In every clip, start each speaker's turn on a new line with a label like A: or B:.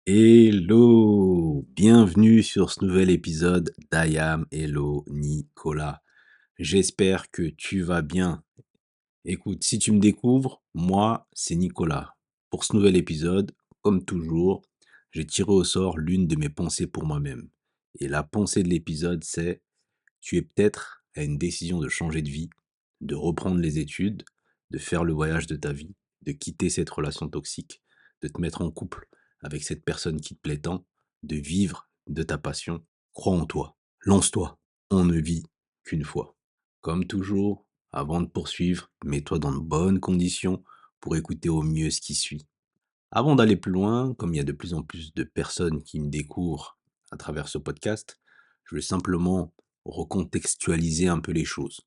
A: Hello, bienvenue sur ce nouvel épisode d'I Am Hello Nicolas. J'espère que tu vas bien. Écoute, si tu me découvres, moi, c'est Nicolas. Pour ce nouvel épisode, comme toujours, j'ai tiré au sort l'une de mes pensées pour moi-même. Et la pensée de l'épisode, c'est: tu es peut-être à une décision de changer de vie, de reprendre les études, de faire le voyage de ta vie, de quitter cette relation toxique, de te mettre en couple avec cette personne qui te plaît tant, de vivre de ta passion. Crois en toi, lance-toi, on ne vit qu'une fois. Comme toujours, avant de poursuivre, mets-toi dans de bonnes conditions pour écouter au mieux ce qui suit. Avant d'aller plus loin, comme il y a de plus en plus de personnes qui me découvrent à travers ce podcast, je vais simplement recontextualiser un peu les choses.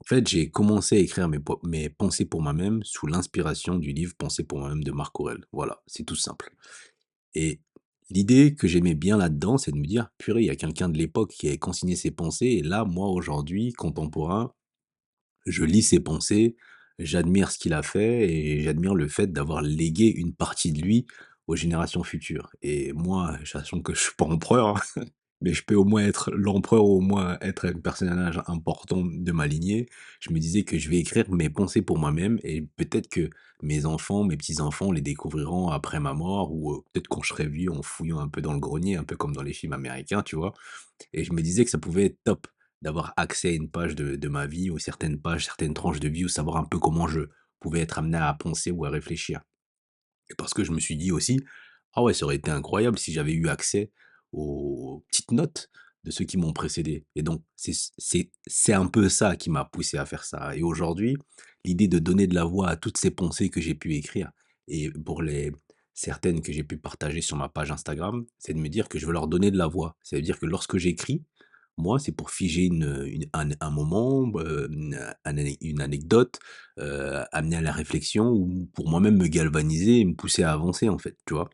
A: En fait, j'ai commencé à écrire mes pensées pour moi-même sous l'inspiration du livre Pensées pour moi-même de Marc Aurèle. Voilà, c'est tout simple. Et l'idée que j'aimais bien là-dedans, c'est de me dire, purée, il y a quelqu'un de l'époque qui avait consigné ses pensées, et là, moi, aujourd'hui, contemporain, je lis ses pensées, j'admire ce qu'il a fait et j'admire le fait d'avoir légué une partie de lui aux générations futures. Et moi, sachant que je suis pas empereur, hein, mais je peux au moins être l'empereur ou au moins être un personnage important de ma lignée, je me disais que je vais écrire mes pensées pour moi-même et peut-être que mes enfants, mes petits-enfants les découvriront après ma mort ou peut-être quand je serai vieux en fouillant un peu dans le grenier, un peu comme dans les films américains, tu vois. Et je me disais que ça pouvait être top d'avoir accès à une page de ma vie ou certaines pages, certaines tranches de vie ou savoir un peu comment je pouvais être amené à penser ou à réfléchir. Et parce que je me suis dit aussi: «Ah ouais, ça aurait été incroyable si j'avais eu accès aux petites notes de ceux qui m'ont précédé», et donc c'est un peu ça qui m'a poussé à faire ça. Et aujourd'hui, l'idée de donner de la voix à toutes ces pensées que j'ai pu écrire et pour les certaines que j'ai pu partager sur ma page Instagram, c'est de me dire que je veux leur donner de la voix. Ça veut dire que lorsque j'écris, moi, c'est pour figer un moment, une anecdote, amener à la réflexion ou pour moi-même me galvaniser et me pousser à avancer, en fait, tu vois?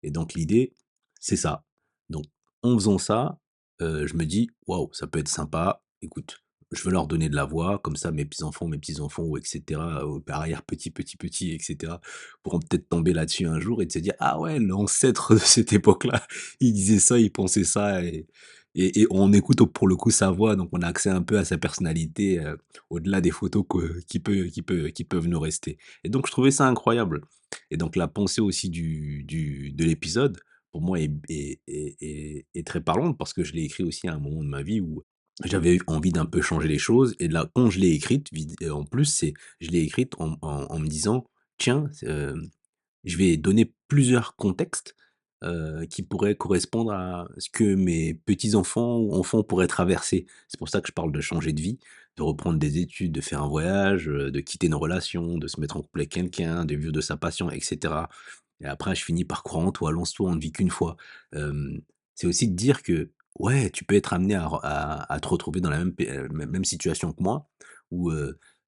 A: Et donc l'idée, c'est ça. Donc en faisant ça, je me dis: «Waouh, ça peut être sympa. Écoute, je veux leur donner de la voix, comme ça mes petits-enfants ou et cetera, arrière-petits, et cetera, pourront peut-être tomber là-dessus un jour et de se dire: "Ah ouais, l'ancêtre de cette époque-là, il disait ça, il pensait ça", et on écoute pour le coup sa voix, donc on a accès un peu à sa personnalité, au-delà des photos que qui peuvent nous rester. Et donc je trouvais ça incroyable. Et donc la pensée aussi de l'épisode, pour moi est très parlante parce que je l'ai écrit aussi à un moment de ma vie où j'avais eu envie d'un peu changer les choses, et là, quand je l'ai écrite, en plus, je l'ai écrite en me disant: «Tiens, je vais donner plusieurs contextes, qui pourraient correspondre à ce que mes petits-enfants ou enfants pourraient traverser». C'est pour ça que je parle de changer de vie, de reprendre des études, de faire un voyage, de quitter une relation, de se mettre en couple avec quelqu'un, de vivre de sa passion, et cetera. Et après, je finis par croire en toi, lance-toi, on ne vit qu'une fois. C'est aussi de dire que, ouais, tu peux être amené à te retrouver dans la même situation que moi, où,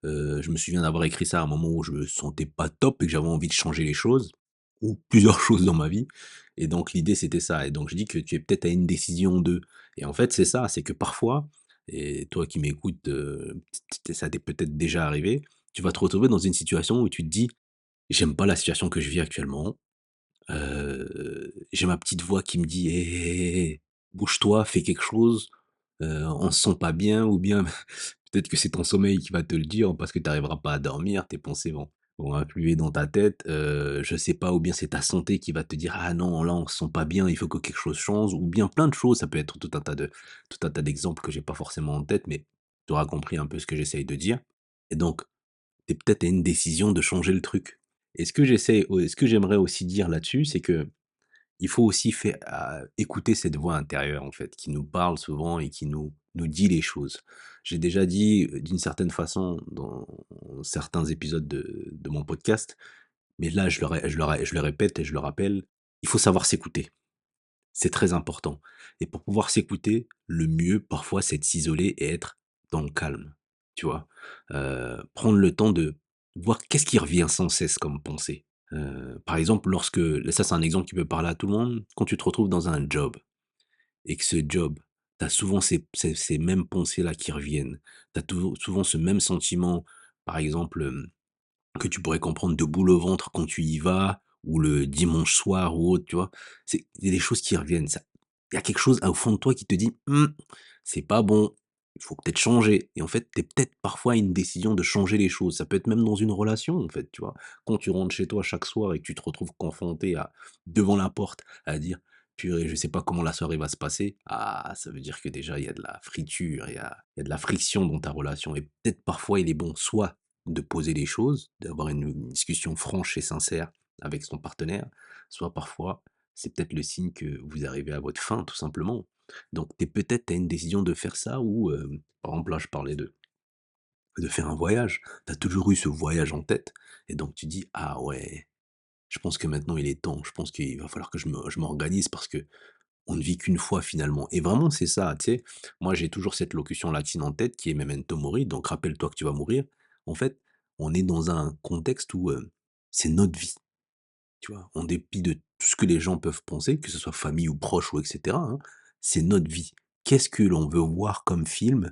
A: je me souviens d'avoir écrit ça à un moment où je me sentais pas top et que j'avais envie de changer les choses, ou plusieurs choses dans ma vie. Et donc l'idée, c'était ça. Et donc je dis que tu es peut-être à une décision de, et en fait, c'est ça, c'est que parfois, et toi qui m'écoutes, ça t'est peut-être déjà arrivé, tu vas te retrouver dans une situation où tu te dis: «J'aime pas la situation que je vis actuellement». J'ai ma petite voix qui me dit: «Hé, hé, hé, hé, bouge-toi, fais quelque chose, on se sent pas bien», ou bien peut-être que c'est ton sommeil qui va te le dire parce que tu arriveras pas à dormir, tes pensées vont affluer dans ta tête, je sais pas, ou bien c'est ta santé qui va te dire: «Ah non, là, on se sent pas bien, il faut que quelque chose change», ou bien plein de choses. Ça peut être tout un tas d'exemples que j'ai pas forcément en tête, mais tu auras compris un peu ce que j'essaye de dire. Et donc tu es peut-être à une décision de changer le truc. Et ce que j'aimerais aussi dire là-dessus, c'est que il faut aussi écouter cette voix intérieure, en fait, qui nous parle souvent et qui nous dit les choses. J'ai déjà dit, d'une certaine façon dans certains épisodes de mon podcast, mais là je le répète et je le rappelle, il faut savoir s'écouter. C'est très important. Et pour pouvoir s'écouter, le mieux parfois c'est de s'isoler et être dans le calme, tu vois? Prendre le temps de voir qu'est-ce qui revient sans cesse comme pensée. Par exemple, ça c'est un exemple qui peut parler à tout le monde, quand tu te retrouves dans un job et que ce job, tu as souvent ces mêmes pensées-là qui reviennent. Tu as toujours souvent ce même sentiment, par exemple, que tu pourrais comprendre de boule au ventre quand tu y vas, ou le dimanche soir ou autre, tu vois? Il y a des choses qui reviennent, ça il y a quelque chose au fond de toi qui te dit: c'est pas bon, il faut peut-être changer» et en fait, tu es peut-être parfois à une décision de changer les choses. Ça peut être même dans une relation, en fait, tu vois? Quand tu rentres chez toi chaque soir et que tu te retrouves confronté à devant la porte, à dire: «Purée, je sais pas comment la soirée va se passer». Ah, ça veut dire que déjà il y a de la friture, il y a de la friction dans ta relation et peut-être parfois il est bon soit de poser les choses, d'avoir une discussion franche et sincère avec son partenaire, soit parfois c'est peut-être le signe que vous arrivez à votre fin tout simplement. Donc tu peut-être à une décision de faire ça ou, par exemple là je parlais de faire un voyage. Tu as toujours eu ce voyage en tête et donc tu dis: «Ah ouais, je pense que maintenant il est temps, je pense qu'il va falloir que je m'organise parce que on ne vit qu'une fois finalement» et vraiment c'est ça, tu sais? Moi j'ai toujours cette locution latine en tête qui est memento mori, donc rappelle-toi que tu vas mourir. En fait, on est dans un contexte où, c'est notre vie, tu vois? En dépit de tout ce que les gens peuvent penser, que ce soit famille ou proche ou et cetera, hein, c'est notre vie. Qu'est-ce que l'on veut voir comme film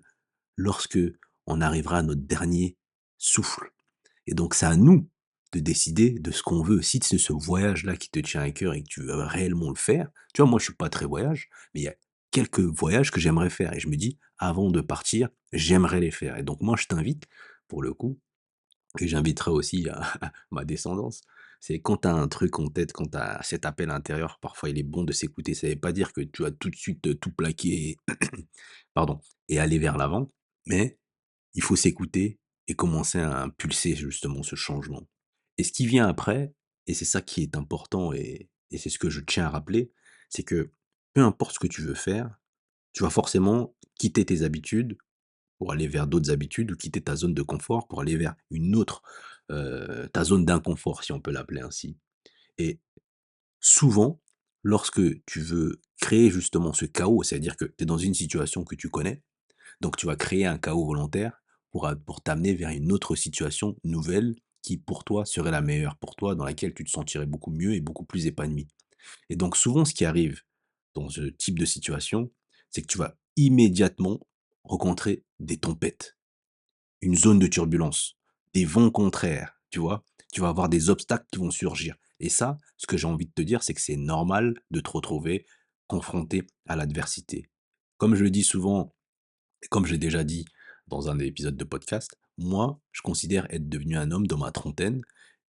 A: lorsque on arrivera à notre dernier souffle? Et donc c'est à nous de décider de ce qu'on veut. Si c'est ce voyage-là qui te tient à cœur et que tu veux réellement le faire, tu vois, moi je suis pas très voyage, mais il y a quelques voyages que j'aimerais faire et je me dis: «Avant de partir, j'aimerais les faire» et donc moi je t'invite, pour le coup, et j'inviterai aussi à ma descendance, c'est quand tu as un truc en tête, quand tu as cet appel intérieur, parfois il est bon de s'écouter. Ça veut pas dire que tu vas tout de suite, tout plaquer et pardon et aller vers l'avant, mais il faut s'écouter et commencer à impulser justement ce changement. Et ce qui vient après, et c'est ça qui est important et c'est ce que je tiens à rappeler, c'est que peu importe ce que tu veux faire, tu vas forcément quitter tes habitudes pour aller vers d'autres habitudes ou quitter ta zone de confort pour aller vers une autre, ta zone d'inconfort si on peut l'appeler ainsi. Et souvent, lorsque tu veux créer justement ce chaos, c'est-à-dire que tu es dans une situation que tu connais, donc tu vas créer un chaos volontaire pour t'amener vers une autre situation nouvelle qui pour toi serait la meilleure pour toi, dans laquelle tu te sentirais beaucoup mieux et beaucoup plus épanoui. Et donc souvent ce qui arrive dans ce type de situation, c'est que tu vas immédiatement rencontrer des tempêtes, une zone de turbulence, des vents contraires, tu vois? Tu vas avoir des obstacles qui vont surgir. Et ça, ce que j'ai envie de te dire, c'est que c'est normal de te retrouver confronté à l'adversité. Comme je le dis souvent et comme j'ai déjà dit dans un des épisodes de podcast, moi, je considère être devenu un homme dans ma trentaine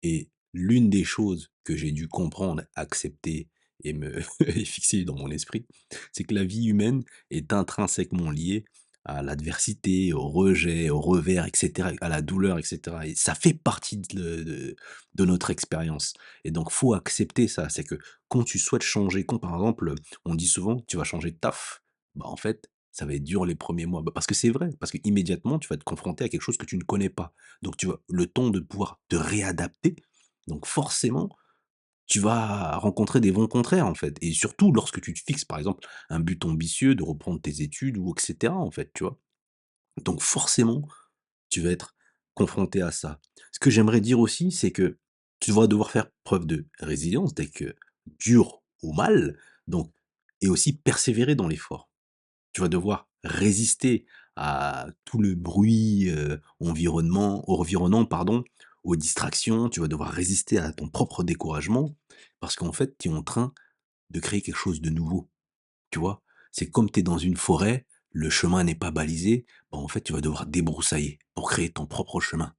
A: et l'une des choses que j'ai dû comprendre, accepter et me et fixer dans mon esprit, c'est que la vie humaine est intrinsèquement liée à l'adversité, au rejet, au revers, et cetera, à la douleur, et cetera et ça fait partie de notre expérience et donc faut accepter ça. C'est que quand tu souhaites changer, quand par exemple, on dit souvent: «Tu vas changer de taf», bah, en fait, ça va être dur les premiers mois. Bah, parce que c'est vrai, parce qu'immédiatement, tu vas te confronter à quelque chose que tu ne connais pas. Donc tu vas le temps de pouvoir te réadapter. Donc forcément, tu vas rencontrer des vents contraires, en fait. Et surtout lorsque tu te fixes, par exemple, un but ambitieux de reprendre tes études ou et cetera, en fait, tu vois? Donc forcément, tu vas être confronté à ça. Ce que j'aimerais dire aussi, c'est que tu vas devoir faire preuve de résilience dès que dur ou mal, donc et aussi persévérer dans l'effort. Tu vas devoir résister à tout le bruit, environnant, pardon, aux distractions. Tu vas devoir résister à ton propre découragement parce qu'en fait, tu es en train de créer quelque chose de nouveau, tu vois? C'est comme tu es dans une forêt, le chemin n'est pas balisé, bah, en fait, tu vas devoir débroussailler pour créer ton propre chemin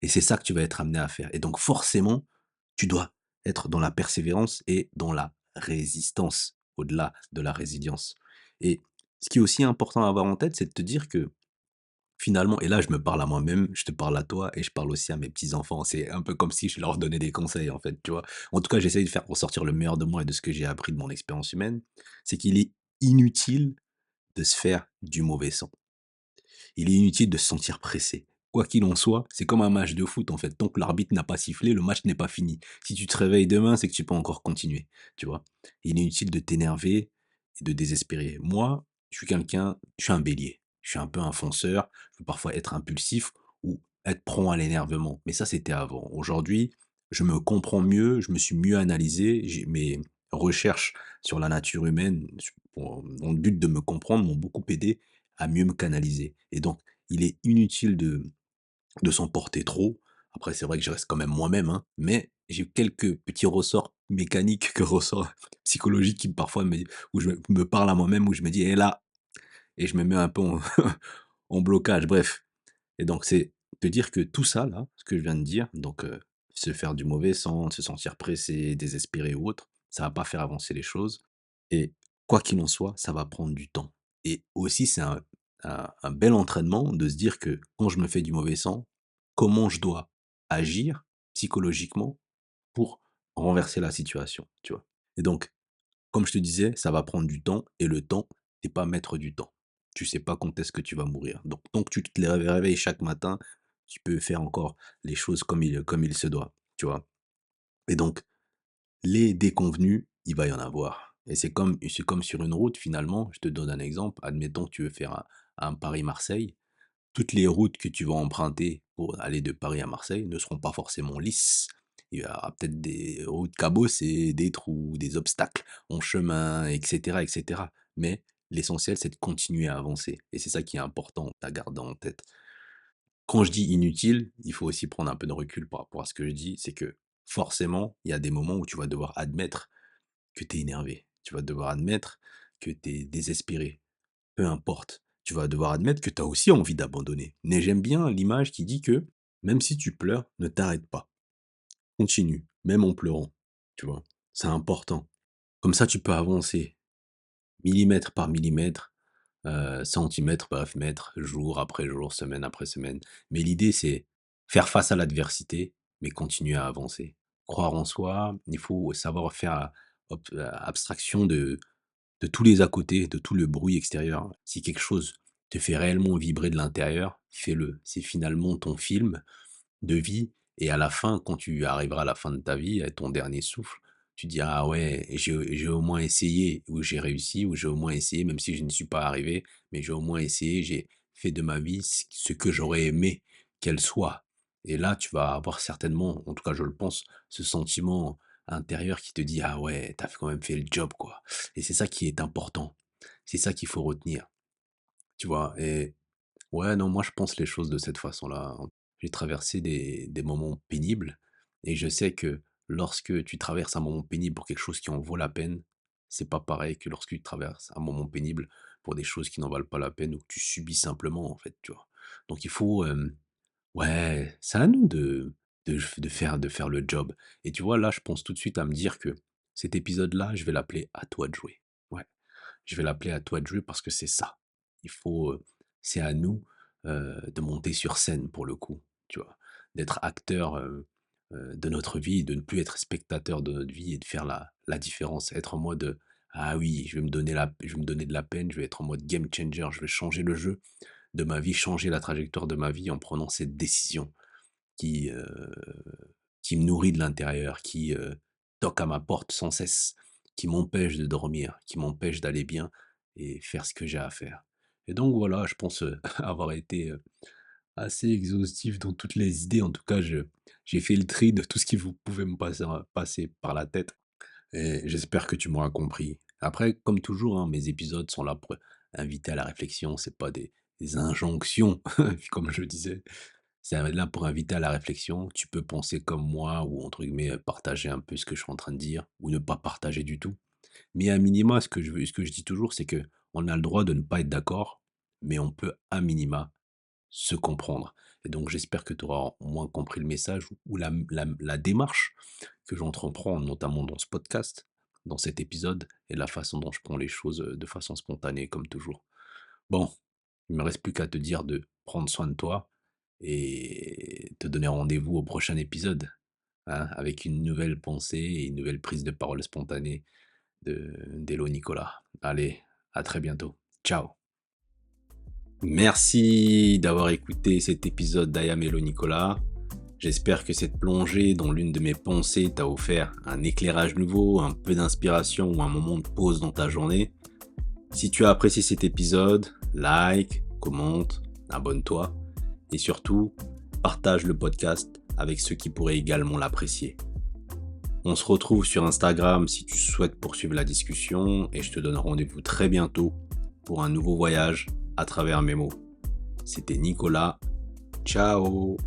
A: et c'est ça que tu vas être amené à faire et donc forcément, tu dois être dans la persévérance et dans la résistance, au-delà de la résilience et ce qui est aussi important à avoir en tête, c'est de te dire que finalement et là je me parle à moi-même, je te parle à toi et je parle aussi à mes petits-enfants. C'est un peu comme si je leur donnais des conseils en fait, tu vois? En tout cas, j'essaye de faire ressortir le meilleur de moi et de ce que j'ai appris de mon expérience humaine. C'est qu'il est inutile de se faire du mauvais sang. Il est inutile de se sentir pressé. Quoi qu'il en soit, c'est comme un match de foot en fait. Tant que l'arbitre n'a pas sifflé, le match n'est pas fini. Si tu te réveilles demain, c'est que tu peux encore continuer, tu vois? Il est inutile de t'énerver et de désespérer. Moi, je suis un bélier. Je suis un peu un fonceur, je peux parfois être impulsif ou être prompt à l'énervement. Mais ça, c'était avant. Aujourd'hui, je me comprends mieux, je me suis mieux analysé, j'ai mes recherches sur la nature humaine, dans le but de me comprendre, m'ont beaucoup aidé à mieux me canaliser et donc il est inutile de s'emporter trop, Après, c'est vrai que je reste quand même moi-même, hein, mais j'ai quelques petits ressorts mécaniques que ressorts psychologiques qui parfois où je me parle à moi-même, où je me dis: «Eh là!» et je me mets un peu en en blocage, bref. Et donc c'est te dire que tout ça là, ce que je viens de dire, donc se faire du mauvais sang, se sentir pressé, désespéré ou autre, ça va pas faire avancer les choses et quoi qu'il en soit, ça va prendre du temps. Et aussi c'est un bel entraînement de se dire que quand je me fais du mauvais sang, comment je dois agir psychologiquement pour renverser la situation, tu vois? Et donc comme je te disais, ça va prendre du temps et le temps, tu pas maître du temps. Tu sais pas quand est-ce que tu vas mourir. Donc tant que tu te réveilles chaque matin, tu peux faire encore les choses comme il se doit, tu vois? Et donc les déconvenus, il va y en avoir. Et c'est comme sur une route finalement, je te donne un exemple, admettons que tu veux faire un Paris-Marseille, toutes les routes que tu vas emprunter pour aller de Paris à Marseille ne seront pas forcément lisses. Il y aura peut-être des routes cabossées, des trous, des obstacles en chemin, etc., etc. Mais l'essentiel, c'est de continuer à avancer. Et c'est ça qui est important à garder en tête. Quand je dis inutile, il faut aussi prendre un peu de recul par rapport à ce que je dis. C'est que forcément, il y a des moments où tu vas devoir admettre que tu es énervé. Tu vas devoir admettre que tu es désespéré. Peu importe, tu vas devoir admettre que tu as aussi envie d'abandonner. Mais j'aime bien l'image qui dit que même si tu pleures, ne t'arrête pas. Continue, même en pleurant. Tu vois? C'est important. Comme ça, tu peux avancer millimètre par millimètre, centimètre, bref, mètre, jour après jour, semaine après semaine. Mais l'idée, c'est faire face à l'adversité, mais continuer à avancer. Croire en soi, il faut savoir faire abstraction de tous les à côté, de tout le bruit extérieur. Si quelque chose te fait réellement vibrer de l'intérieur, fais-le. C'est finalement ton film de vie et à la fin, quand tu arriveras à la fin de ta vie, à ton dernier souffle, tu diras: «Ah ouais, j'ai au moins essayé ou j'ai réussi ou j'ai au moins essayé même si je n'y suis pas arrivé, mais j'ai au moins essayé, j'ai fait de ma vie ce que j'aurais aimé qu'elle soit». Et là, tu vas avoir certainement, en tout cas je le pense, ce sentiment intérieur qui te dit: «Ah ouais, t'as quand même fait le job, quoi». Et c'est ça qui est important. C'est ça qu'il faut retenir, tu vois? Et ouais, non, moi je pense les choses de cette façon-là. J'ai traversé des moments pénibles et je sais que lorsque tu traverses un moment pénible pour quelque chose qui en vaut la peine, c'est pas pareil que lorsque tu traverses un moment pénible pour des choses qui n'en valent pas la peine ou que tu subis simplement, en fait, tu vois. Donc il faut, ouais, c'est à nous de faire le job. Et tu vois, là, je pense tout de suite à me dire que cet épisode-là, je vais l'appeler «À toi de jouer». Ouais. Je vais l'appeler «À toi de jouer» parce que c'est ça. Il faut, c'est à nous, de monter sur scène pour le coup, tu vois? D'être acteur, de notre vie, de ne plus être spectateur de notre vie et de faire la différence. Être en mode, «Ah oui, je vais me donner de la peine, je vais être en mode game changer, je vais changer le jeu de ma vie, changer la trajectoire de ma vie en prenant cette décision qui, qui me nourrit de l'intérieur, qui, toque à ma porte sans cesse, qui m'empêche de dormir, qui m'empêche d'aller bien et faire ce que j'ai à faire. Et donc voilà, je pense, avoir été, assez exhaustif dans toutes les idées. En tout cas, je j'ai fait le tri de tout ce qui vous pouvait me passer par la tête et j'espère que tu m'auras compris. Après, comme toujours, hein, mes épisodes sont là pour inviter à la réflexion, c'est pas des injonctions, comme je disais. C'est là pour inviter à la réflexion. Tu peux penser comme moi ou entre guillemets, partager un peu ce que je suis en train de dire ou ne pas partager du tout. Mais à minima, ce que je dis toujours, c'est que on a le droit de ne pas être d'accord, mais on peut à minima se comprendre. Et donc j'espère que tu auras au moins compris le message ou la démarche que j'entreprends, notamment dans ce podcast, dans cet épisode et la façon dont je prends les choses, de façon spontanée comme toujours. Bon, il me reste plus qu'à te dire de prendre soin de toi et te donner rendez-vous au prochain épisode, hein, avec une nouvelle pensée et une nouvelle prise de parole spontanée d'Hello Nicolas. Allez, à très bientôt. Ciao. Merci d'avoir écouté cet épisode d'Aya Hello Nicolas. J'espère que cette plongée dans l'une de mes pensées t'a offert un éclairage nouveau, un peu d'inspiration ou un moment de pause dans ta journée. Si tu as apprécié cet épisode, like, commente, abonne-toi et surtout, partage le podcast avec ceux qui pourraient également l'apprécier. On se retrouve sur Instagram si tu souhaites poursuivre la discussion et je te donne rendez-vous très bientôt pour un nouveau voyage à travers mes mots. C'était Nicolas. Ciao!